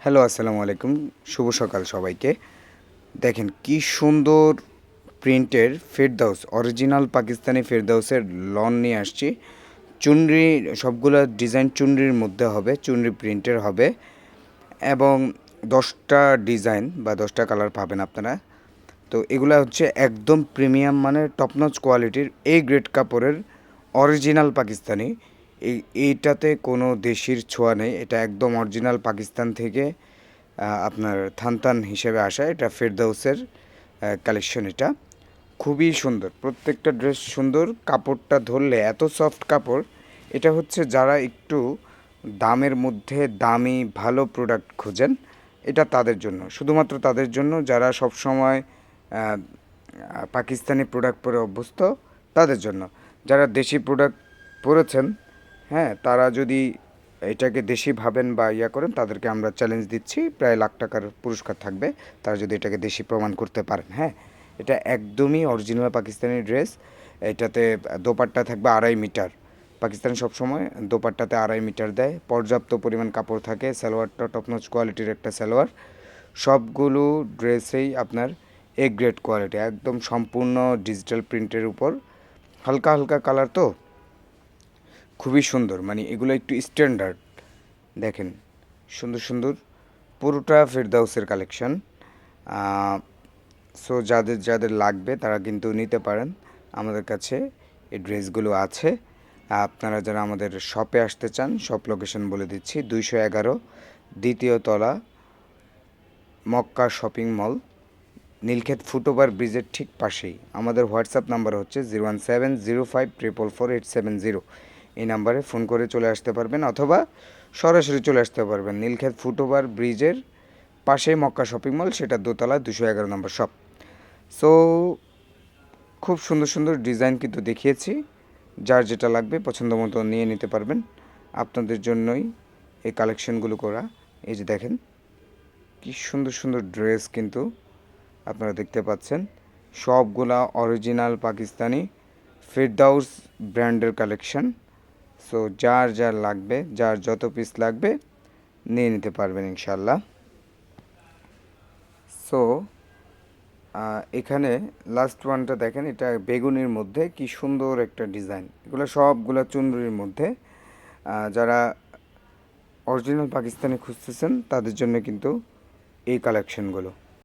Hello, আসসালামু আলাইকুম। শুভ সকাল সবাইকে। দেখেন কি সুন্দর প্রিন্টের ফেরদাউস, অরিজিনাল পাকিস্তানি ফেরদাউসের লন নিয়ে আসছি। চুনরি সবগুলা ডিজাইন চুনরির মধ্যে হবে, চুনরি প্রিন্টের হবে এবং 10টা ডিজাইন বা 10টা কালার পাবেন আপনারা। তো এগুলা হচ্ছে একদম প্রিমিয়াম মানের টপ নচ কোয়ালিটির গ্রেড কাপড়ের অরিজিনাল পাকিস্তানি। এইটাতে কোনো দেশির ছোঁয়া নেই, এটা একদম অরিজিনাল পাকিস্তান থেকে আপনার থানতান হিসেবে আসা। এটা ফেরদাউসের কালেকশন। এটা খুবই সুন্দর, প্রত্যেকটা ড্রেস সুন্দর। কাপড়টা ধরলে এত সফট কাপড়। এটা হচ্ছে যারা একটু দামের মধ্যে দামি ভালো প্রোডাক্ট খোঁজেন, এটা তাদের জন্য, শুধুমাত্র তাদের জন্য যারা সবসময় পাকিস্তানি প্রোডাক্ট পরে অভ্যস্ত, তাদের জন্য। যারা দেশি প্রোডাক্ট পরেছেন, হ্যাঁ, তারা যদি এটাকে দেশি ভাবেন বা করেন, তাদেরকে আমরা চ্যালেঞ্জ দিচ্ছি, প্রায় লাখ টাকার পুরস্কার থাকবে তারা যদি এটাকে দেশি প্রমাণ করতে পারেন। হ্যাঁ, এটা একদমই অরিজিনাল পাকিস্তানি ড্রেস। এটাতে দোপাট্টা থাকবে 2.5 মিটার। পাকিস্তান সবসময় দোপাট্টাতে 2.5 মিটার দেয়, পর্যাপ্ত পরিমাণ কাপড় থাকে। সালোয়ারটা টপনচ কোয়ালিটির একটা সালোয়ার। সবগুলো ড্রেসেই আপনার গ্রেড কোয়ালিটি, একদম সম্পূর্ণ ডিজিটাল প্রিন্টের উপর। হালকা হালকা কালার তো খুবই সুন্দর, মানে এগুলো একটু স্ট্যান্ডার্ড। দেখেন সুন্দর সুন্দর, পুরোটা ফেরদাউসের কালেকশন। সো যাদের যাদের লাগবে তারা কিন্তু নিতে পারেন, আমাদের কাছে এই ড্রেসগুলো আছে। আপনারা যারা আমাদের শপে আসতে চান, শপ লোকেশন বলে দিচ্ছি, 211 দ্বিতীয় তলা, Mecca shopping mall, Nilkhet foot over ব্রিজের ঠিক পাশেই। আমাদের হোয়াটসঅ্যাপ নাম্বার হচ্ছে 01705444870। এই নাম্বারে ফোন করে চলে আসতে পারবেন, অথবা সরাসরি চলে আসতে পারবেন নীলক্ষেত ফুটওভার ব্রিজের পাশেই মক্কা শপিং মল, সেটা দোতলা, 211 নম্বর শপ। সো খুব সুন্দর সুন্দর ডিজাইন কিন্তু দেখিয়েছি, যার যেটা লাগবে পছন্দ মতো নিয়ে নিতে পারবেন। আপনাদের জন্যই এই কালেকশনগুলো করা। এই যে দেখেন কি সুন্দর সুন্দর ড্রেস কিন্তু আপনারা দেখতে পাচ্ছেন, সবগুলা অরিজিনাল পাকিস্তানি ফেরদাউস ব্র্যান্ডের কালেকশন। সো যার যার লাগবে, যার যত পিস লাগবে নিয়ে নিতে পারবেন ইনশাল্লাহ। সো এখানে লাস্ট ওয়ানটা দেখেন, এটা বেগুনির মধ্যে কি সুন্দর একটা ডিজাইন। এগুলো সবগুলা চুনরির মধ্যে। যারা অরিজিনাল পাকিস্তানি খুঁজতেছেন তাদের জন্য কিন্তু এই কালেকশনগুলো।